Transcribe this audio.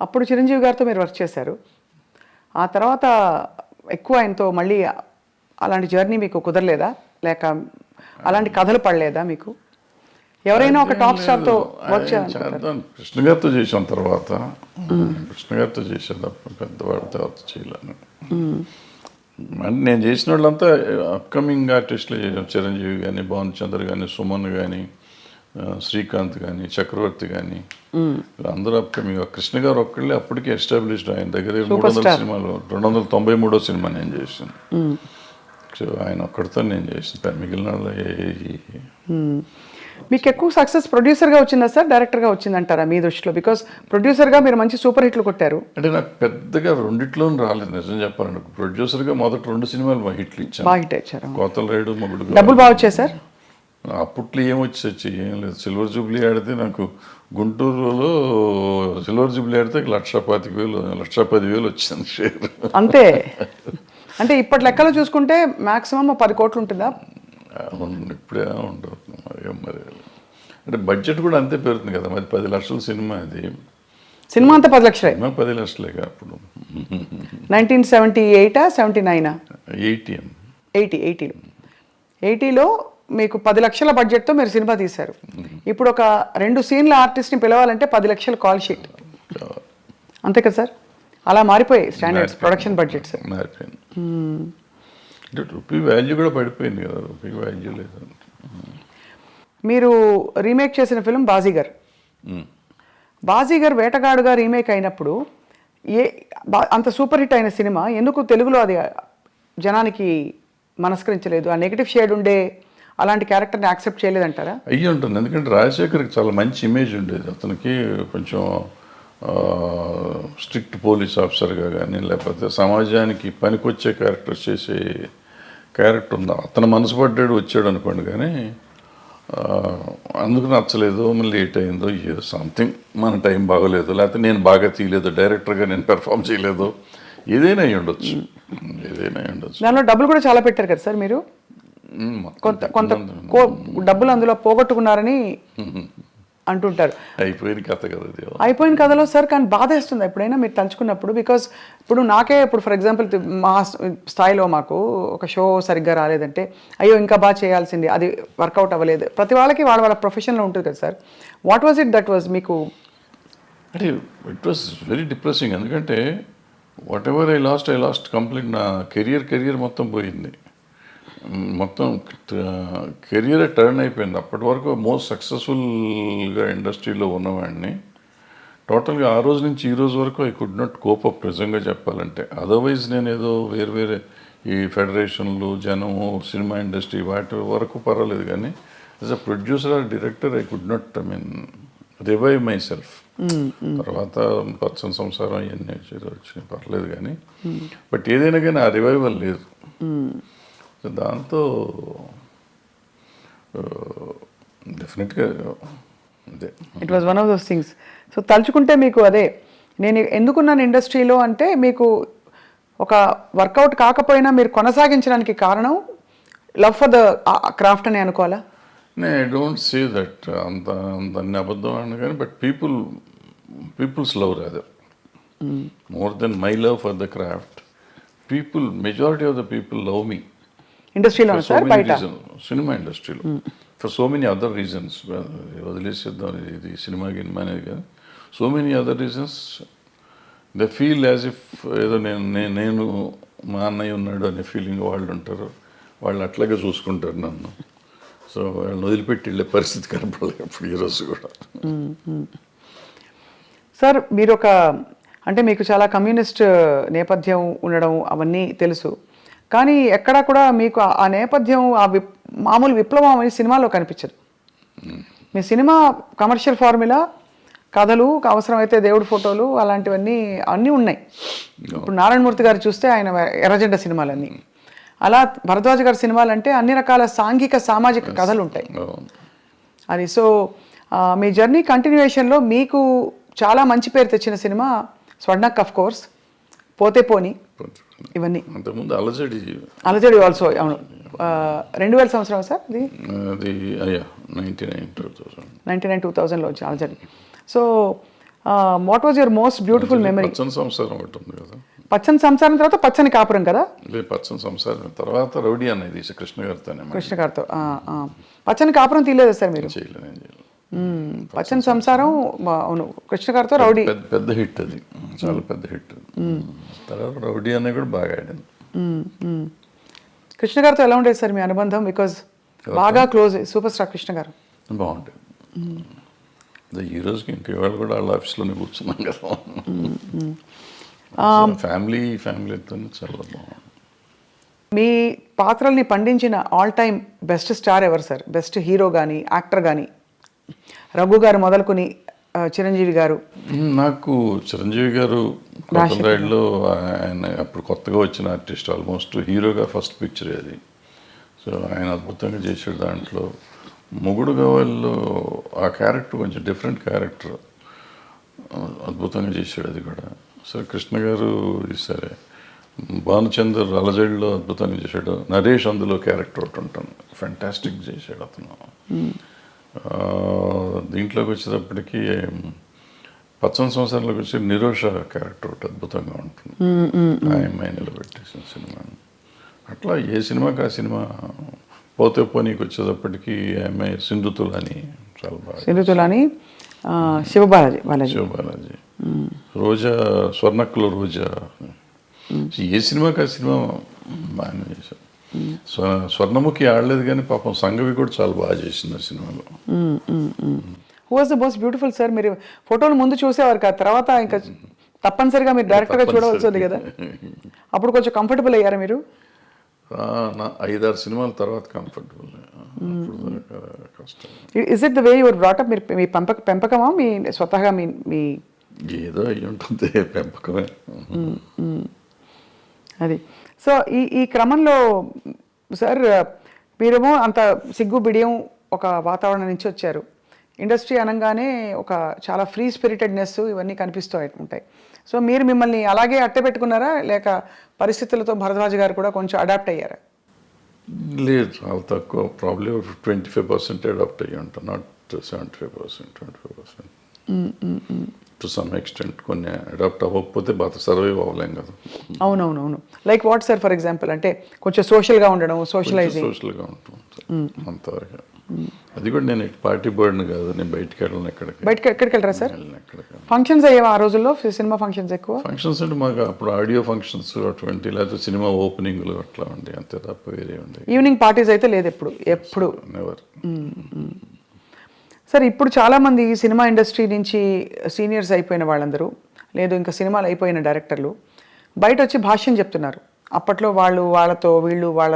అప్పుడు చిరంజీవి గారితో మీరు వర్క్ చేశారు. ఆ తర్వాత ఎక్కువ ఆయనతో మళ్ళీ అలాంటి జర్నీ మీకు కుదరలేదా? లేక అలాంటి కథలు పడలేదా మీకు? ఎవరైనా ఒక టాప్ స్టార్తో వర్క్ చేయాలనుకుంటారు. కృష్ణ గారితో చేసాం తర్వాత. కృష్ణ గారితో చేసాను తప్ప పెద్దవాడితో ఎవరితో చేయలేను. అంటే నేను చేసిన వాళ్ళంతా అప్కమింగ్ ఆర్టిస్టులు చేసాం. చిరంజీవి కానీ, భానుచంద్ర కానీ, సుమన్ కానీ, శ్రీకాంత్ కానీ, చక్రవర్తి కానీ, అందరూ అప్కమింగ్. కృష్ణ గారు ఒక్కళ్ళే అప్పటికే ఎస్టాబ్లిష్డ్. ఆయన దగ్గర 300 సినిమాలు, 293వ సినిమా నేను చేసాను. సో ఆయన ఒక్కడితో నేను చేసాను. మిగిలిన మీకు ఎక్కువ సక్సెస్ ప్రొడ్యూసర్గా వచ్చిందా సార్, డైరెక్టర్గా వచ్చిందంటారా మీ దృష్టిలో? బికాస్ ప్రొడ్యూసర్గా మీరు మంచి సూపర్ హిట్లు కొట్టారు. అంటే నాకు పెద్దగా రెండిట్లోనూ రాలేదు నిజం చెప్పాలంటే. ప్రొడ్యూసర్గా మొదటి 2 సినిమాలు బాగా హిట్లు ఇచ్చాను. బాగా హిట్ ఇచ్చారు. కోతల రేడు, మొగుడు. డబ్బులు బాగా వచ్చాయి సార్? అప్పట్లో ఏమొచ్చి ఏం లేదు. సిల్వర్ జూబ్లీ ఆడితే నాకు గుంటూరులో సిల్వర్ జూబ్లీ ఆడితే 1,25,000 1,10,000 వచ్చింది షేర్. అంతే. అంటే ఇప్పటి లెక్కలో చూసుకుంటే మాక్సిమం 10 కోట్లు ఉంటుందా? ఇప్పుడే ఉండదు మరి. అంటే బడ్జెట్ కూడా అంతే పెరుగుతుంది కదా మరి. 10 లక్షల సినిమా అది. సినిమా అంతా 10 లక్షలే. 10 లక్షలేగా అప్పుడు. 1978 79 80 80లో మీకు 10 లక్షల బడ్జెట్తో మీరు సినిమా తీశారు. ఇప్పుడు ఒక 2 సీన్ల ఆర్టిస్ట్ని పిలవాలంటే 10 లక్షల కాల్ షీట్. అంతే కదా సార్? అలా మారిపోయాయి స్టాండర్డ్స్, ప్రొడక్షన్ బడ్జెట్స్ మారిపోయింది. అంటే రూపీ వాల్యూ కూడా పడిపోయింది కదా. రూపీ వాల్యూ లేదు. మీరు రీమేక్ చేసిన ఫిల్మ్ బాజీగర్. బాజీగర్ వేటగాడుగా రీమేక్ అయినప్పుడు అంత సూపర్ హిట్ అయిన సినిమా ఎందుకు తెలుగులో అది జనానికి మనస్కరించలేదు? ఆ నెగిటివ్ షేడ్ ఉండే అలాంటి క్యారెక్టర్ని యాక్సెప్ట్ చేయలేదంటారా? అయ్యి ఉంటుంది. ఎందుకంటే రాజశేఖర్కి చాలా మంచి ఇమేజ్ ఉండేది. అతనికి కొంచెం స్ట్రిక్ట్ పోలీస్ ఆఫీసర్గా కానీ, లేకపోతే సమాజానికి పనికొచ్చే క్యారెక్టర్స్ చేసే క్యారెక్టర్ ఉందా. అతను మనసు పడ్డాడు వచ్చాడు అనుకోండి. కానీ అందుకు నచ్చలేదు, లేట్ అయిందో, ఏదో సంథింగ్ మన టైం బాగోలేదు, లేకపోతే నేను బాగా తీయలేదు, డైరెక్టర్గా నేను పెర్ఫామ్ చేయలేదు, ఏదైనా అయి ఉండొచ్చు. దానిలో డబ్బులు కూడా చాలా పెట్టారు కదా సార్ మీరు. కొంత డబ్బులు అందులో పోగొట్టుకున్నారని అంటుంటారు. అయిపోయిన కథ కదా. అయిపోయిన కథలో సార్. కానీ బాధ వేస్తుంది ఎప్పుడైనా మీరు తలుచుకున్నప్పుడు. బికాస్ ఇప్పుడు ఫర్ ఎగ్జాంపుల్ మా స్థాయిలో మాకు ఒక షో సరిగ్గా రాలేదంటే అయ్యో ఇంకా బాగా చేయాల్సింది, అది వర్కౌట్ అవ్వలేదు. ప్రతి వాళ్ళకి వాళ్ళ ప్రొఫెషన్లో ఉంటుంది కదా sir. What was it that was మీకు? అంటే ఇట్ వాజ్ వెరీ డిప్రెసింగ్. ఎందుకంటే what ever I last complete. నా కెరియర్ మొత్తం పోయింది. మొత్తం కెరియరే టర్న్ అయిపోయింది. అప్పటి వరకు మోస్ట్ సక్సెస్ఫుల్గా ఇండస్ట్రీలో ఉన్నవాడిని టోటల్గా ఆ రోజు నుంచి ఈ రోజు వరకు I could not cope up నిజంగా చెప్పాలంటే. అదర్వైజ్ నేను ఏదో వేరే ఈ ఫెడరేషన్లు, జనము, సినిమా ఇండస్ట్రీ వాటి వరకు పర్వాలేదు. కానీ as a producer or director I could not revive myself. తర్వాత పచ్చని సంసారం ఇవన్నీ వచ్చినాయి పర్లేదు కానీ, బట్ ఏదైనా కానీ ఆ రివైవల్ లేదు. దాంతో డెఫినెట్గా అదే it was one of those things. So తలుచుకుంటే మీకు అదే నేను ఎందుకున్నాను ఇండస్ట్రీలో అంటే మీకు ఒక వర్కౌట్ కాకపోయినా మీరు కొనసాగించడానికి కారణం లవ్ ఫర్ ద క్రాఫ్ట్ అని అనుకోవాలా? ఐ డోంట్ సే దట్ అంత అబద్ధం అని కానీ, but people's love rather more than my love for the craft. Majority of the people love me ఇండస్ట్రీలో సార్, బయట సినిమా ఇండస్ట్రీలో for so many other reasons. వదిలేసేద్దాం ఇది సినిమా గినిమా అనేది కానీ, so many other reasons they feel as if ఏదో నేను మా అన్నయ్య ఉన్నాడు అనే ఫీలింగ్ వాళ్ళు ఉంటారు. వాళ్ళు అట్లాగే చూసుకుంటారు నన్ను. సో వాళ్ళని వదిలిపెట్టి వెళ్ళే పరిస్థితి కనపడలేదు ఇప్పుడు ఈరోజు కూడా. సార్ మీరు అంటే మీకు చాలా కమ్యూనిస్ట్ నేపథ్యం ఉండడం అవన్నీ తెలుసు. కానీ ఎక్కడా కూడా మీకు ఆ నేపథ్యం మామూలు విప్లవం అనే సినిమాలో కనిపించదు. మీ సినిమా కమర్షియల్ ఫార్ములా, కథలు, అవసరమైతే దేవుడి ఫోటోలు అలాంటివన్నీ అన్నీ ఉన్నాయి. ఇప్పుడు నారాయణమూర్తి గారు చూస్తే ఆయన ఎర్రజెండ సినిమాలన్నీ, అలా భరద్వాజ్ గారి సినిమాలు అంటే అన్ని రకాల సాంఘిక సామాజిక కథలు ఉంటాయి. అది సో మీ జర్నీ కంటిన్యూయేషన్లో మీకు చాలా మంచి పేరు తెచ్చిన సినిమా స్వర్ణక్, ఆఫ్ కోర్స్, పోతే పోని, ఇవన్నీ. అంతకుముందు అలజడి ఆల్సో. అవును, 2000 సంవత్సరం సార్ అది 99 2000 99 2000లో వచ్చి అలజడి. So what was your most beautiful memory? పచ్చని సంసారం ఒకటి ఉంది కదా. పచ్చని సంసారం తర్వాత పచ్చని కాపురం కదా, లేదు పచ్చని సంసారం తర్వాత రౌడీ అనేది కృష్ణ గారితోనే కృష్ణ గారితో. పచ్చని కాపురం తీయలేదు సార్ మీరు? చేయలేదు, నేను చేయలేదు. పచ్చని సంసారం అవును, కృష్ణ గారితో రౌడీ పెద్ద హిట్ అది, చాలా పెద్ద హిట్. తర్వాత రౌడీ అనేది కూడా బాగా ఆడింది. కృష్ణ గారితో ఎలా ఉండేది సార్ మీ అనుబంధం? బికాజ్ బాగా క్లోజ్ సూపర్ స్టార్ కృష్ణ గారు. బాగుంటుంది. ఈ రోజుకి ఇంక ఇవాళ కూడా వాళ్ళ ఆఫీస్లోనే కూర్చున్నాం కదా. ఫ్యామిలీతో చాలా బాగుంది. మీ పాత్రల్ని పండించిన ఆల్ టైమ్ బెస్ట్ స్టార్ ఎవరు సార్? బెస్ట్ హీరో కానీ యాక్టర్ కానీ? రఘు గారు మొదలుకొని చిరంజీవి గారు. నాకు చిరంజీవి గారు కొత్తలో ఆయన అప్పుడు కొత్తగా వచ్చిన ఆర్టిస్ట్, ఆల్మోస్ట్ హీరోగా ఫస్ట్ పిక్చర్ అది. సో ఆయన అద్భుతంగా చేసాడు దాంట్లో. మొగుడు గవాల్లో ఆ క్యారెక్టర్ కొంచెం డిఫరెంట్ క్యారెక్టర్, అద్భుతంగా చేశాడు అది కూడా. సరే కృష్ణ గారు సరే, భానుచందర్ అలజడిలో అద్భుతంగా చేశాడు. నరేష్ అందులో క్యారెక్టర్ ఒకటి ఉంటాను, ఫ్యాంటాస్టిక్ చేశాడు అతను. దీంట్లోకి వచ్చేటప్పటికి పచ్చని సంవత్సరంలోకి వచ్చి నిరోష క్యారెక్టర్ ఒకటి అద్భుతంగా ఉంటుంది, ఆ అమ్మాయి నిలబెట్టేసిన సినిమా. అట్లా ఏ సినిమాకి ఆ సినిమా. పోతే పోనీకి వచ్చేటప్పటికి ఆ అమ్మాయి సింధుతులని చాలా బాగా. సింధుతులని శివబాలాజీ. శివబాలాజీ, రోజా, స్వర్ణక్కుల రోజా. ఏ సినిమాకి ఆ సినిమా బాగానే చేశారు. స్వర్ణముఖి ఆడలేదు కానీ పాపం సంగవి కూడా చాలా బాగా చేసింది ఆ సినిమాలో. Who was the most beautiful sir? మీరు ఫోటోలు ముందు చూసేవారు కదా, తర్వాత ఇంకా తప్పనిసరిగా మీరు డైరెక్ట్గా చూడవలసి ఉంది కదా, అప్పుడు కొంచెం కంఫర్టబుల్ అయ్యారా మీరు? నా 5-6 సినిమాల తర్వాత కంఫర్టబుల్. కష్టం. Is it the way your brought up? మీరు మీ పెంపకమా మీ స్వతహాగా మీ ఏదో అయ్యి ఉంటుంది, పెంపకమే. అది. సో ఈ క్రమంలో సార్ మీరేమో అంత సిగ్గు బిడియం ఒక వాతావరణం నుంచి వచ్చారు. ఇండస్ట్రీ అనగానే ఒక చాలా ఫ్రీ స్పిరిటెడ్నెస్ ఇవన్నీ కనిపిస్తూ ఉంటాయి. సో మీరు మిమ్మల్ని అలాగే అట్టే పెట్టుకున్నారా, లేక పరిస్థితులతో భరద్వాజ్ గారు కూడా కొంచెం అడాప్ట్ అయ్యారా? లేదు, చాలా తక్కువ. ప్రాబ్లీ 25% అడాప్ట్ అయ్యి ఉంటాను, నాట్ 75%, 25%. To some extent. కొన్ని అడాప్ట్ అవ్వకపోతే బాగా సర్వైవ్ అవ్వలేం కదా. అవునవునవును. Like what sir for example? అంటే కొంచెం సోషల్గా ఉండడం, సోషలైజింగ్. సోషల్గా ఉంటుంది అంతవరకు. అది కూడా నేను పార్టీ బర్డ్ని కాదు, నేను బయటికి వెళ్ళను. ఎక్కడికి వెళ్ళరా సార్? ఫంక్షన్స్ అయ్యేవా ఆ రోజుల్లో? సినిమా ఫంక్షన్స్ ఎక్కువ? ఫంక్షన్స్ అంటే మాకు అప్పుడు ఆడియో ఫంక్షన్స్ అటువంటి, లేకపోతే సినిమా ఓపెనింగ్లు అట్లా ఉండే, అంతే తప్ప వేరే ఉండే. ఈవినింగ్ పార్టీస్ అయితే లేదు ఎప్పుడు? నెవర్. సార్ ఇప్పుడు చాలామంది సినిమా ఇండస్ట్రీ నుంచి సీనియర్స్ అయిపోయిన వాళ్ళందరూ, లేదు ఇంకా సినిమాలు అయిపోయిన డైరెక్టర్లు బయట వచ్చి భాష్యం చెప్తున్నారు. అప్పట్లో వాళ్ళతో వీళ్ళు వాళ్ళ